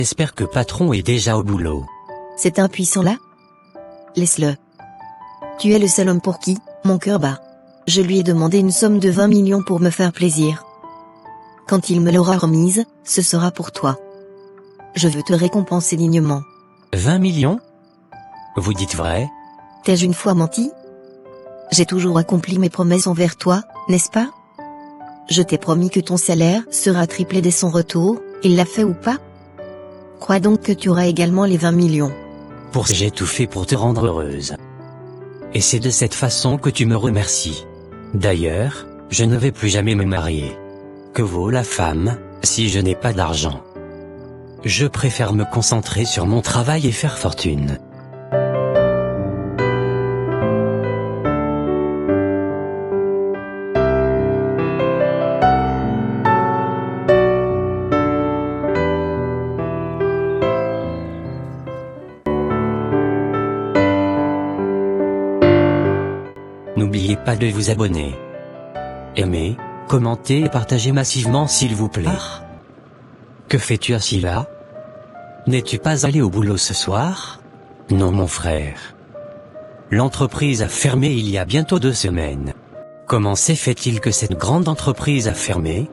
J'espère que patron est déjà au boulot. C'est impuissant là? Laisse-le. Tu es le seul homme pour qui mon cœur bat. Je lui ai demandé une somme de 20 millions pour me faire plaisir. Quand il me l'aura remise, ce sera pour toi. Je veux te récompenser dignement. 20 millions? Vous dites vrai? T'ai-je une fois menti? J'ai toujours accompli mes promesses envers toi, n'est-ce pas? Je t'ai promis que ton salaire sera triplé dès son retour, il l'a fait ou pas? Crois donc que tu auras également les 20 millions. J'ai tout fait pour te rendre heureuse. Et c'est de cette façon que tu me remercies. D'ailleurs, je ne vais plus jamais me marier. Que vaut la femme, si je n'ai pas d'argent? Je préfère me concentrer sur mon travail et faire fortune. N'oubliez pas de vous abonner. Aimez, commentez et partagez massivement s'il vous plaît. Que fais-tu assis là? N'es-tu pas allé au boulot ce soir? Non mon frère. L'entreprise a fermé il y a bientôt 2 semaines. Comment s'est fait-il que cette grande entreprise a fermé?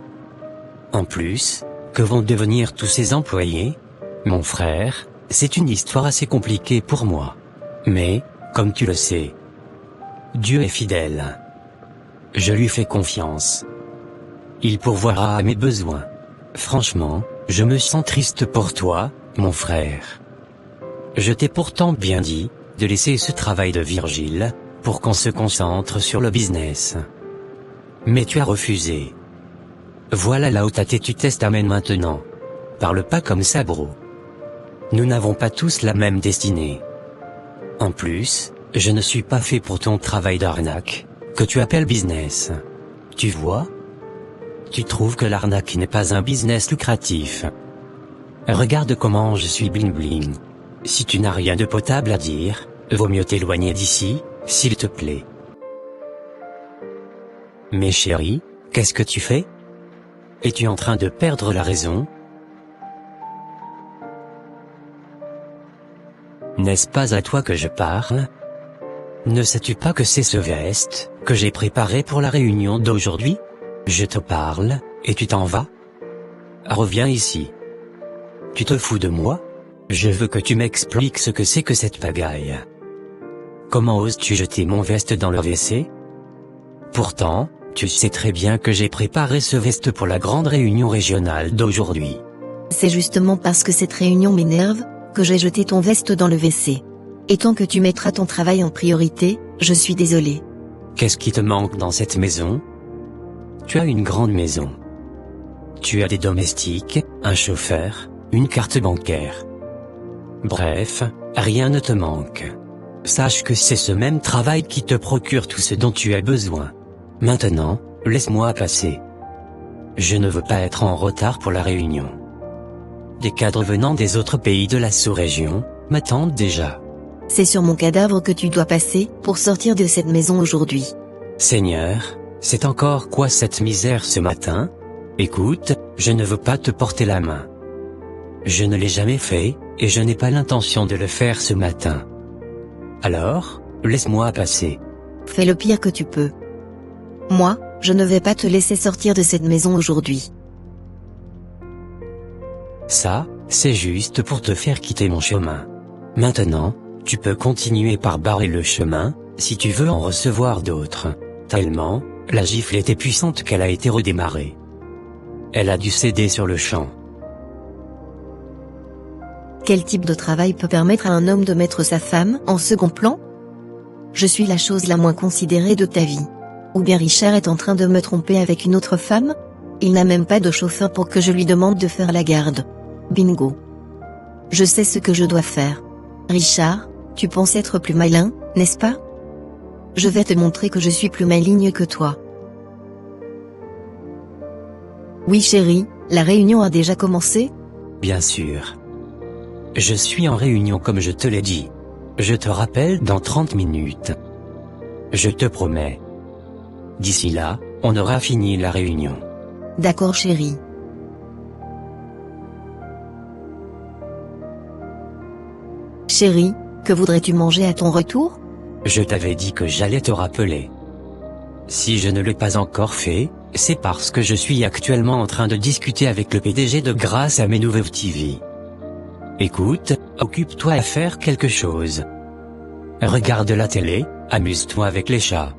En plus, que vont devenir tous ces employés? Mon frère, c'est une histoire assez compliquée pour moi. Mais, comme tu le sais, Dieu est fidèle. Je lui fais confiance. Il pourvoira à mes besoins. Franchement, je me sens triste pour toi, mon frère. Je t'ai pourtant bien dit de laisser ce travail de Virgile, pour qu'on se concentre sur le business. Mais tu as refusé. Voilà là où ta têtutesse t'amène maintenant. Parle pas comme ça bro. Nous n'avons pas tous la même destinée. En plus, je ne suis pas fait pour ton travail d'arnaque, que tu appelles business. Tu vois? Tu trouves que l'arnaque n'est pas un business lucratif. Regarde comment je suis bling bling. Si tu n'as rien de potable à dire, vaut mieux t'éloigner d'ici, s'il te plaît. Mais chérie, qu'est-ce que tu fais? Es-tu en train de perdre la raison? N'est-ce pas à toi que je parle? Ne sais-tu pas que c'est ce veste que j'ai préparé pour la réunion d'aujourd'hui? Je te parle, et tu t'en vas? Reviens ici. Tu te fous de moi? Je veux que tu m'expliques ce que c'est que cette pagaille. Comment oses-tu jeter mon veste dans le WC? Pourtant, tu sais très bien que j'ai préparé ce veste pour la grande réunion régionale d'aujourd'hui. C'est justement parce que cette réunion m'énerve, que j'ai jeté ton veste dans le WC. Et tant que tu mettras ton travail en priorité, je suis désolé. Qu'est-ce qui te manque dans cette maison? Tu as une grande maison. Tu as des domestiques, un chauffeur, une carte bancaire. Bref, rien ne te manque. Sache que c'est ce même travail qui te procure tout ce dont tu as besoin. Maintenant, laisse-moi passer. Je ne veux pas être en retard pour la réunion. Des cadres venant des autres pays de la sous-région m'attendent déjà. C'est sur mon cadavre que tu dois passer pour sortir de cette maison aujourd'hui. Seigneur, c'est encore quoi cette misère ce matin? Écoute, je ne veux pas te porter la main. Je ne l'ai jamais fait, et je n'ai pas l'intention de le faire ce matin. Alors, laisse-moi passer. Fais le pire que tu peux. Moi, je ne vais pas te laisser sortir de cette maison aujourd'hui. Ça, c'est juste pour te faire quitter mon chemin. Maintenant, tu peux continuer par barrer le chemin, si tu veux en recevoir d'autres. Tellement, la gifle était puissante qu'elle a été redémarrée. Elle a dû céder sur le champ. Quel type de travail peut permettre à un homme de mettre sa femme en second plan? Je suis la chose la moins considérée de ta vie. Ou bien Richard est en train de me tromper avec une autre femme? Il n'a même pas de chauffeur pour que je lui demande de faire la garde. Bingo. Je sais ce que je dois faire. Richard, tu penses être plus malin, n'est-ce pas? Je vais te montrer que je suis plus maligne que toi. Oui chérie, la réunion a déjà commencé? Bien sûr. Je suis en réunion comme je te l'ai dit. Je te rappelle dans 30 minutes. Je te promets. D'ici là, on aura fini la réunion. D'accord chérie. Chérie, que voudrais-tu manger à ton retour? Je t'avais dit que j'allais te rappeler. Si je ne l'ai pas encore fait, c'est parce que je suis actuellement en train de discuter avec le PDG de Grâce à mes nouveaux TV. Écoute, occupe-toi à faire quelque chose. Regarde la télé, amuse-toi avec les chats.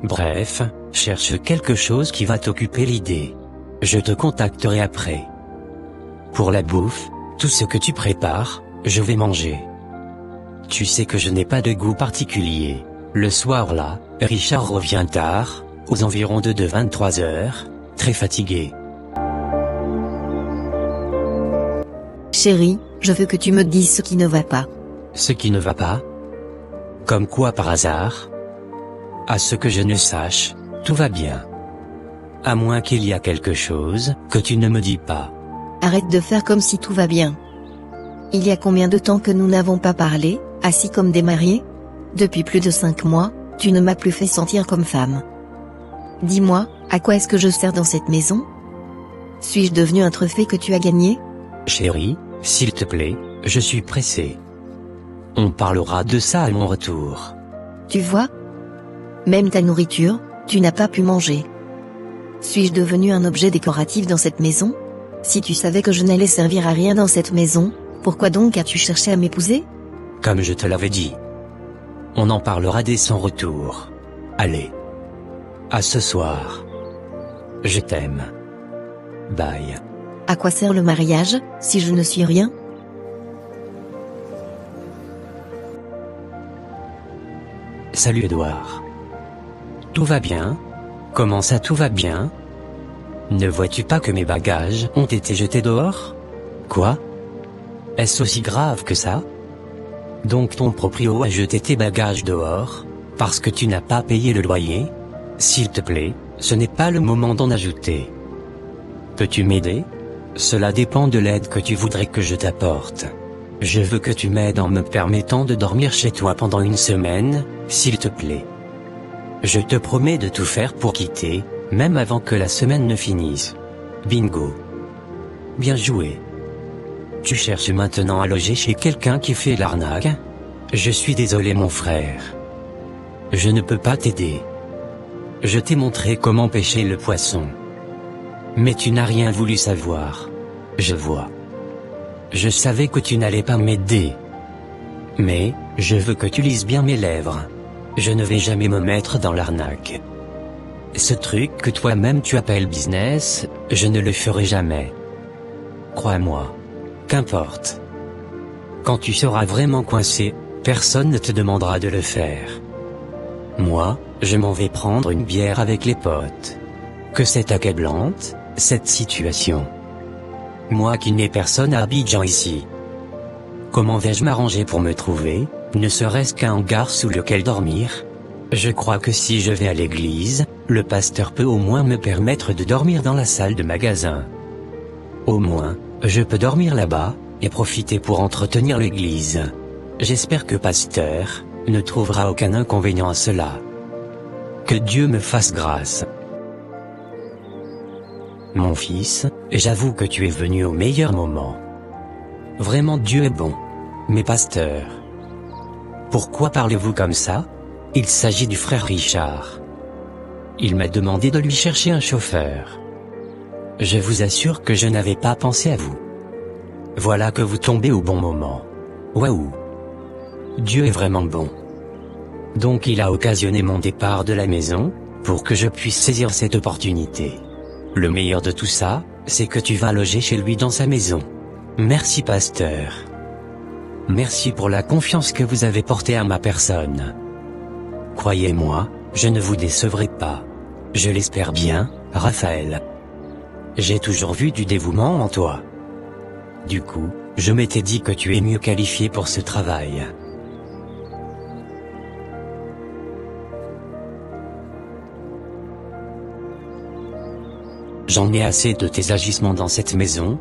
Bref, cherche quelque chose qui va t'occuper l'idée. Je te contacterai après. Pour la bouffe, tout ce que tu prépares, je vais manger. Tu sais que je n'ai pas de goût particulier. Le soir là, Richard revient tard, aux environs de 23 heures, très fatigué. Chérie, je veux que tu me dises ce qui ne va pas. Ce qui ne va pas? Comme quoi par hasard? À ce que je ne sache, tout va bien. À moins qu'il y a quelque chose que tu ne me dis pas. Arrête de faire comme si tout va bien. Il y a combien de temps que nous n'avons pas parlé, assis comme des mariés? Depuis plus de 5 mois, tu ne m'as plus fait sentir comme femme. Dis-moi, à quoi est-ce que je sers dans cette maison? Suis-je devenu un trophée que tu as gagné? Chérie, s'il te plaît, je suis pressé. On parlera de ça à mon retour. Tu vois? Même ta nourriture, tu n'as pas pu manger. Suis-je devenu un objet décoratif dans cette maison? Si tu savais que je n'allais servir à rien dans cette maison, pourquoi donc as-tu cherché à m'épouser? Comme je te l'avais dit. On en parlera dès son retour. Allez. À ce soir. Je t'aime. Bye. À quoi sert le mariage, si je ne suis rien? Salut Edouard. Tout va bien? Comment ça tout va bien? Ne vois-tu pas que mes bagages ont été jetés dehors? Quoi? Est-ce aussi grave que ça? Donc ton proprio a jeté tes bagages dehors, parce que tu n'as pas payé le loyer? S'il te plaît, ce n'est pas le moment d'en ajouter. Peux-tu m'aider? Cela dépend de l'aide que tu voudrais que je t'apporte. Je veux que tu m'aides en me permettant de dormir chez toi pendant une semaine, s'il te plaît. Je te promets de tout faire pour quitter, même avant que la semaine ne finisse. Bingo. Bien joué. Tu cherches maintenant à loger chez quelqu'un qui fait l'arnaque? Je suis désolé mon frère. Je ne peux pas t'aider. Je t'ai montré comment pêcher le poisson. Mais tu n'as rien voulu savoir. Je vois. Je savais que tu n'allais pas m'aider. Mais, je veux que tu lises bien mes lèvres. Je ne vais jamais me mettre dans l'arnaque. Ce truc que toi-même tu appelles business, je ne le ferai jamais. Crois-moi. Qu'importe. Quand tu seras vraiment coincé, personne ne te demandera de le faire. Moi, je m'en vais prendre une bière avec les potes. Que c'est accablante, cette situation. Moi qui n'ai personne à Abidjan ici. Comment vais-je m'arranger pour me trouver, ne serait-ce qu'un hangar sous lequel dormir? Je crois que si je vais à l'église, le pasteur peut au moins me permettre de dormir dans la salle de magasin. Au moins, je peux dormir là-bas, et profiter pour entretenir l'église. J'espère que pasteur ne trouvera aucun inconvénient à cela. Que Dieu me fasse grâce. Mon fils, j'avoue que tu es venu au meilleur moment. Vraiment Dieu est bon. Mais pasteur. Pourquoi parlez-vous comme ça? Il s'agit du frère Richard. Il m'a demandé de lui chercher un chauffeur. Je vous assure que je n'avais pas pensé à vous. Voilà que vous tombez au bon moment. Waouh! Dieu est vraiment bon. Donc il a occasionné mon départ de la maison, pour que je puisse saisir cette opportunité. Le meilleur de tout ça, c'est que tu vas loger chez lui dans sa maison. Merci pasteur. Merci pour la confiance que vous avez portée à ma personne. Croyez-moi, je ne vous décevrai pas. Je l'espère bien, Raphaël. J'ai toujours vu du dévouement en toi. Du coup, je m'étais dit que tu es mieux qualifié pour ce travail. J'en ai assez de tes agissements dans cette maison.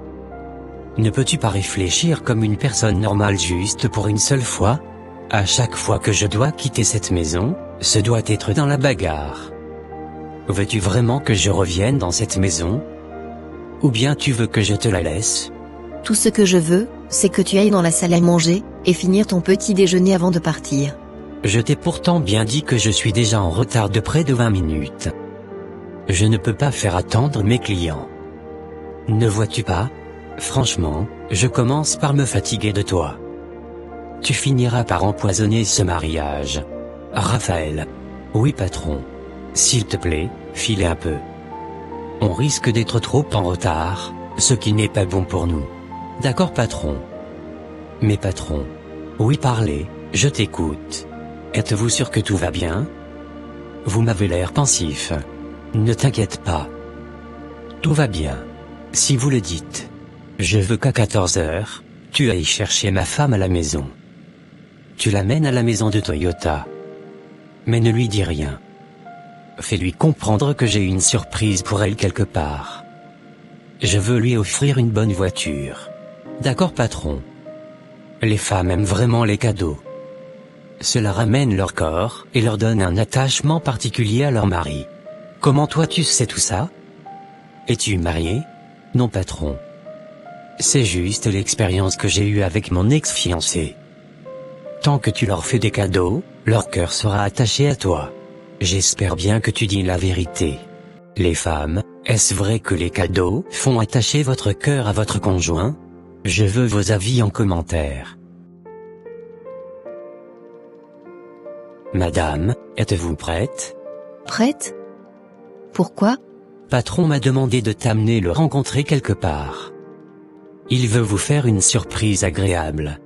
Ne peux-tu pas réfléchir comme une personne normale juste pour une seule fois? À chaque fois que je dois quitter cette maison, ce doit être dans la bagarre. Veux-tu vraiment que je revienne dans cette maison? Ou bien tu veux que je te la laisse? Tout ce que je veux, c'est que tu ailles dans la salle à manger, et finir ton petit déjeuner avant de partir. Je t'ai pourtant bien dit que je suis déjà en retard de près de 20 minutes. Je ne peux pas faire attendre mes clients. Ne vois-tu pas? Franchement, je commence par me fatiguer de toi. Tu finiras par empoisonner ce mariage. Raphaël. Oui patron. S'il te plaît, file un peu. On risque d'être trop en retard, ce qui n'est pas bon pour nous. D'accord patron. Mais patron. Oui parlez, je t'écoute. Êtes-vous sûr que tout va bien? Vous m'avez l'air pensif. Ne t'inquiète pas. Tout va bien. Si vous le dites. Je veux qu'à 14 heures, tu ailles chercher ma femme à la maison. Tu l'amènes à la maison de Toyota. Mais ne lui dis rien. Fais-lui comprendre que j'ai une surprise pour elle quelque part. Je veux lui offrir une bonne voiture. D'accord patron. Les femmes aiment vraiment les cadeaux. Cela ramène leur corps et leur donne un attachement particulier à leur mari. Comment toi tu sais tout ça? Es-tu marié? Non patron. C'est juste l'expérience que j'ai eue avec mon ex-fiancé. Tant que tu leur fais des cadeaux, leur cœur sera attaché à toi. J'espère bien que tu dis la vérité. Les femmes, est-ce vrai que les cadeaux font attacher votre cœur à votre conjoint? Je veux vos avis en commentaire. Madame, êtes-vous prête? Prête? Pourquoi? Patron m'a demandé de t'amener le rencontrer quelque part. Il veut vous faire une surprise agréable.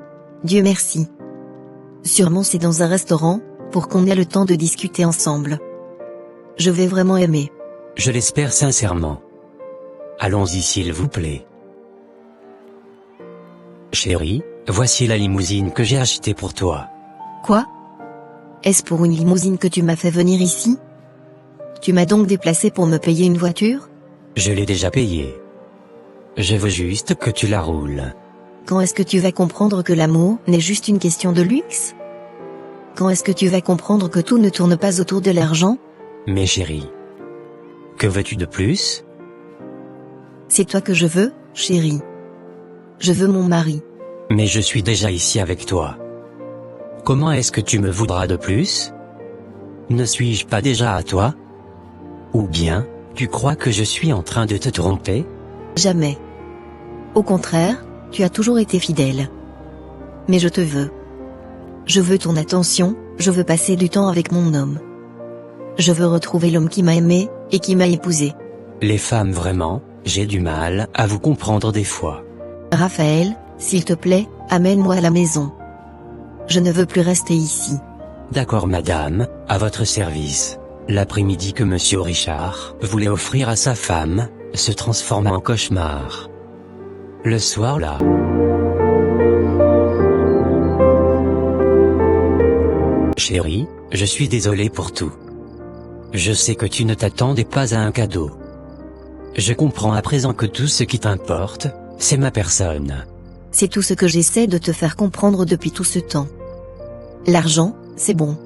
Dieu merci. Sûrement c'est dans un restaurant, pour qu'on ait le temps de discuter ensemble. Je vais vraiment aimer. Je l'espère sincèrement. Allons-y s'il vous plaît. Chérie, voici la limousine que j'ai achetée pour toi. Quoi? Est-ce pour une limousine que tu m'as fait venir ici? Tu m'as donc déplacé pour me payer une voiture? Je l'ai déjà payée. Je veux juste que tu la roules. Quand est-ce que tu vas comprendre que l'amour n'est juste une question de luxe? Quand est-ce que tu vas comprendre que tout ne tourne pas autour de l'argent? Mais chérie, que veux-tu de plus? C'est toi que je veux, chérie. Je veux mon mari. Mais je suis déjà ici avec toi. Comment est-ce que tu me voudras de plus? Ne suis-je pas déjà à toi? Ou bien, tu crois que je suis en train de te tromper? Jamais. Au contraire, tu as toujours été fidèle. Mais je te veux. Je veux ton attention, je veux passer du temps avec mon homme. Je veux retrouver l'homme qui m'a aimé, et qui m'a épousé. Les femmes vraiment, j'ai du mal à vous comprendre des fois. Raphaël, s'il te plaît, amène-moi à la maison. Je ne veux plus rester ici. D'accord madame, à votre service. L'après-midi que monsieur Richard voulait offrir à sa femme, se transforma en cauchemar. Le soir là. Chérie, je suis désolé pour tout. Je sais que tu ne t'attendais pas à un cadeau. Je comprends à présent que tout ce qui t'importe, c'est ma personne. C'est tout ce que j'essaie de te faire comprendre depuis tout ce temps. L'argent, c'est bon.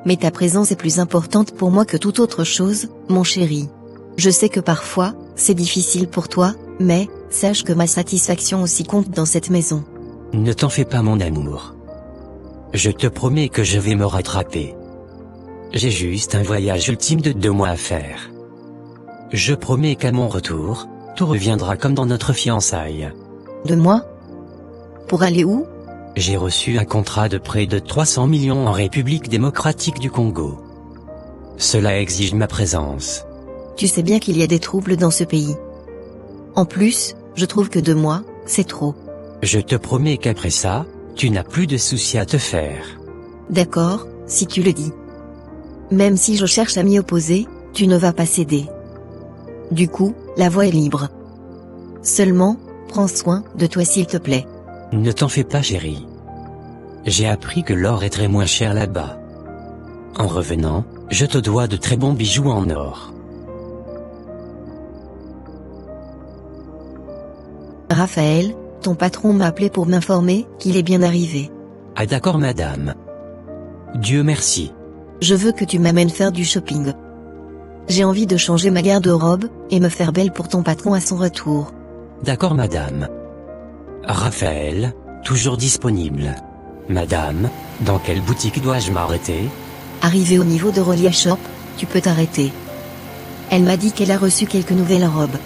Mais ta présence est plus importante pour moi que toute autre chose, mon chéri. Je sais que parfois, c'est difficile pour toi, mais, sache que ma satisfaction aussi compte dans cette maison. Ne t'en fais pas mon amour. Je te promets que je vais me rattraper. J'ai juste un voyage ultime de 2 mois à faire. Je promets qu'à mon retour, tout reviendra comme dans notre fiançailles. 2 mois? Pour aller où? J'ai reçu un contrat de près de 300 millions en République démocratique du Congo. Cela exige ma présence. Tu sais bien qu'il y a des troubles dans ce pays. En plus, je trouve que 2 mois, c'est trop. Je te promets qu'après ça, tu n'as plus de soucis à te faire. D'accord, si tu le dis. Même si je cherche à m'y opposer, tu ne vas pas céder. Du coup, la voie est libre. Seulement, prends soin de toi s'il te plaît. Ne t'en fais pas chérie. J'ai appris que l'or est très moins cher là-bas. En revenant, je te dois de très bons bijoux en or. Raphaël, ton patron m'a appelé pour m'informer qu'il est bien arrivé. Ah d'accord madame. Dieu merci. Je veux que tu m'amènes faire du shopping. J'ai envie de changer ma garde-robe, et me faire belle pour ton patron à son retour. D'accord madame. Raphaël, toujours disponible. Madame, dans quelle boutique dois-je m'arrêter? Arrivé au niveau de Rolia Shop, tu peux t'arrêter. Elle m'a dit qu'elle a reçu quelques nouvelles robes.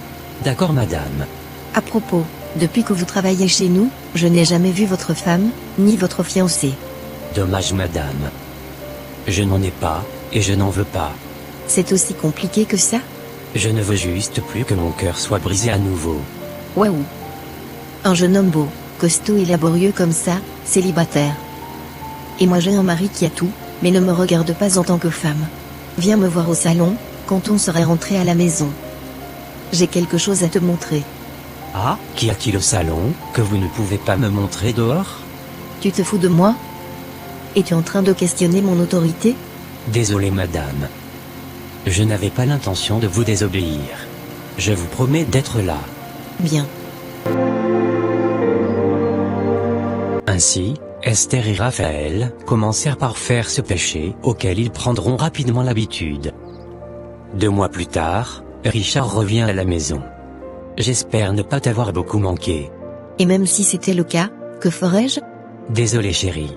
D'accord madame. À propos, depuis que vous travaillez chez nous, je n'ai jamais vu votre femme, ni votre fiancé. Dommage madame. Je n'en ai pas, et je n'en veux pas. C'est aussi compliqué que ça? Je ne veux juste plus que mon cœur soit brisé à nouveau. Waouh! Un jeune homme beau, costaud et laborieux comme ça, célibataire. Et moi j'ai un mari qui a tout, mais ne me regarde pas en tant que femme. Viens me voir au salon, quand on serait rentré à la maison. J'ai quelque chose à te montrer. Ah, qu'y a-t-il au salon, que vous ne pouvez pas me montrer dehors? Tu te fous de moi? Es-tu en train de questionner mon autorité? Désolé madame. Je n'avais pas l'intention de vous désobéir. Je vous promets d'être là. Bien. Ainsi, Esther et Raphaël commencèrent par faire ce péché auquel ils prendront rapidement l'habitude. 2 mois plus tard, Richard revient à la maison. J'espère ne pas t'avoir beaucoup manqué. Et même si c'était le cas, que ferais-je? Désolé chérie.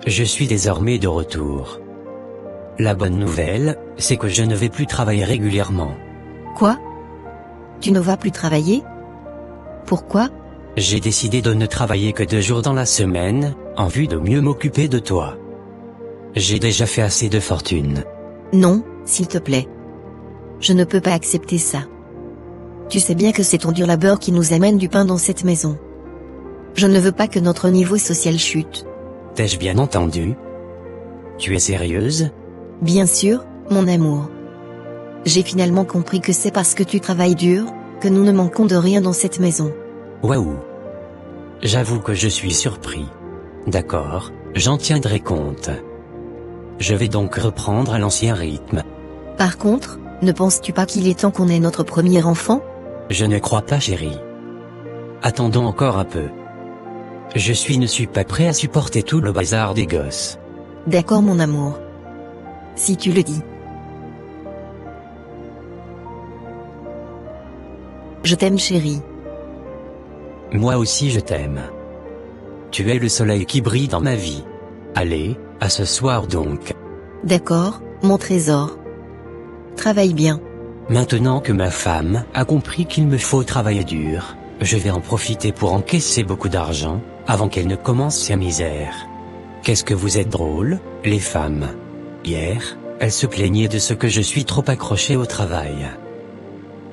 Je suis désormais de retour. La bonne nouvelle, c'est que je ne vais plus travailler régulièrement. Quoi? Tu ne vas plus travailler? Pourquoi? J'ai décidé de ne travailler que 2 jours dans la semaine, en vue de mieux m'occuper de toi. J'ai déjà fait assez de fortune. Non, s'il te plaît. Je ne peux pas accepter ça. Tu sais bien que c'est ton dur labeur qui nous amène du pain dans cette maison. Je ne veux pas que notre niveau social chute. T'ai-je bien entendu? Tu es sérieuse? Bien sûr, mon amour. J'ai finalement compris que c'est parce que tu travailles dur, que nous ne manquons de rien dans cette maison. Waouh! J'avoue que je suis surpris. D'accord, j'en tiendrai compte. Je vais donc reprendre à l'ancien rythme. Par contre, ne penses-tu pas qu'il est temps qu'on ait notre premier enfant? Je ne crois pas chérie. Attendons encore un peu. Je ne suis pas prêt à supporter tout le bazar des gosses. D'accord mon amour. Si tu le dis. Je t'aime chérie. Moi aussi je t'aime. Tu es le soleil qui brille dans ma vie. Allez, à ce soir donc. D'accord, mon trésor. Travaille bien. Maintenant que ma femme a compris qu'il me faut travailler dur, je vais en profiter pour encaisser beaucoup d'argent, avant qu'elle ne commence sa misère. Qu'est-ce que vous êtes drôles, les femmes. Hier, elle se plaignait de ce que je suis trop accroché au travail.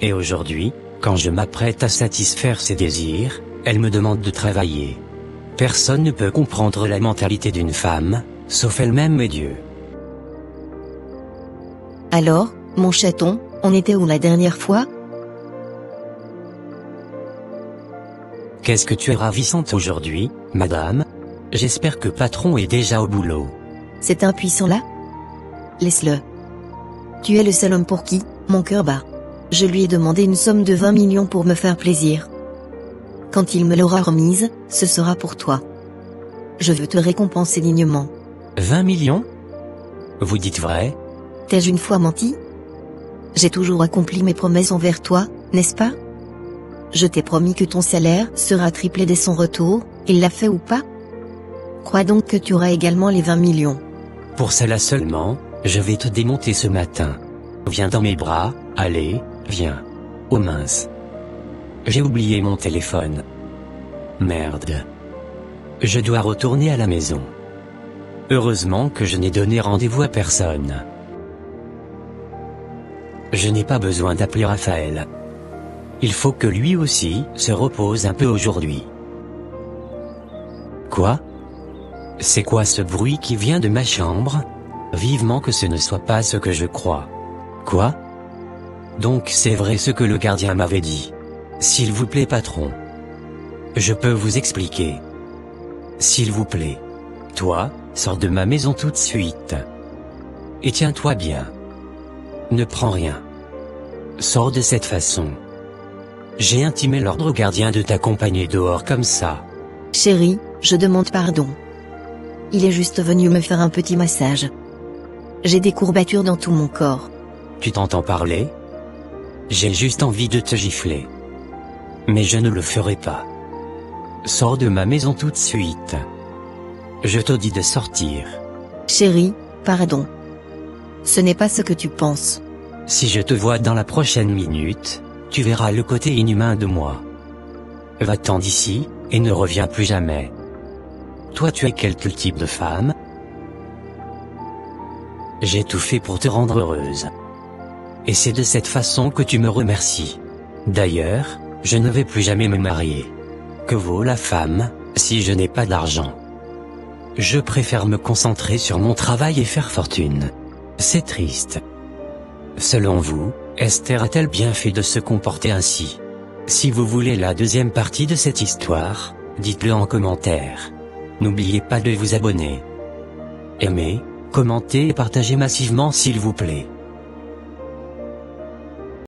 Et aujourd'hui, quand je m'apprête à satisfaire ses désirs, elle me demande de travailler. Personne ne peut comprendre la mentalité d'une femme, sauf elle-même et Dieu. Alors, mon chaton, on était où la dernière fois? Qu'est-ce que tu es ravissante aujourd'hui, madame? J'espère que patron est déjà au boulot. C'est impuissant là? Laisse-le. Tu es le seul homme pour qui, mon cœur bat. Je lui ai demandé une somme de 20 millions pour me faire plaisir. Quand il me l'aura remise, ce sera pour toi. Je veux te récompenser dignement. 20 millions? Vous dites vrai? T'ai-je une fois menti? J'ai toujours accompli mes promesses envers toi, n'est-ce pas? Je t'ai promis que ton salaire sera triplé dès son retour, il l'a fait ou pas? Crois donc que tu auras également les 20 millions. Pour cela seulement, je vais te démonter ce matin. Viens dans mes bras, allez, viens. Oh mince. J'ai oublié mon téléphone. Merde. Je dois retourner à la maison. Heureusement que je n'ai donné rendez-vous à personne. Je n'ai pas besoin d'appeler Raphaël. Il faut que lui aussi se repose un peu aujourd'hui. Quoi? C'est quoi ce bruit qui vient de ma chambre? Vivement que ce ne soit pas ce que je crois. Quoi? Donc c'est vrai ce que le gardien m'avait dit. S'il vous plaît patron. Je peux vous expliquer. S'il vous plaît. Toi, sors de ma maison tout de suite. Et tiens-toi bien. Ne prends rien. Sors de cette façon. J'ai intimé l'ordre au gardien de t'accompagner dehors comme ça. Chérie, je demande pardon. Il est juste venu me faire un petit massage. J'ai des courbatures dans tout mon corps. Tu t'entends parler? J'ai juste envie de te gifler. Mais je ne le ferai pas. Sors de ma maison tout de suite. Je te dis de sortir. Chérie, pardon. Ce n'est pas ce que tu penses. Si je te vois dans la prochaine minute, tu verras le côté inhumain de moi. Va-t'en d'ici, et ne reviens plus jamais. Toi tu es quel type de femme? J'ai tout fait pour te rendre heureuse. Et c'est de cette façon que tu me remercies. D'ailleurs, je ne vais plus jamais me marier. Que vaut la femme, si je n'ai pas d'argent? Je préfère me concentrer sur mon travail et faire fortune. C'est triste. Selon vous, Esther a-t-elle bien fait de se comporter ainsi? Si vous voulez la deuxième partie de cette histoire, dites-le en commentaire. N'oubliez pas de vous abonner. Aimez, commentez et partagez massivement s'il vous plaît.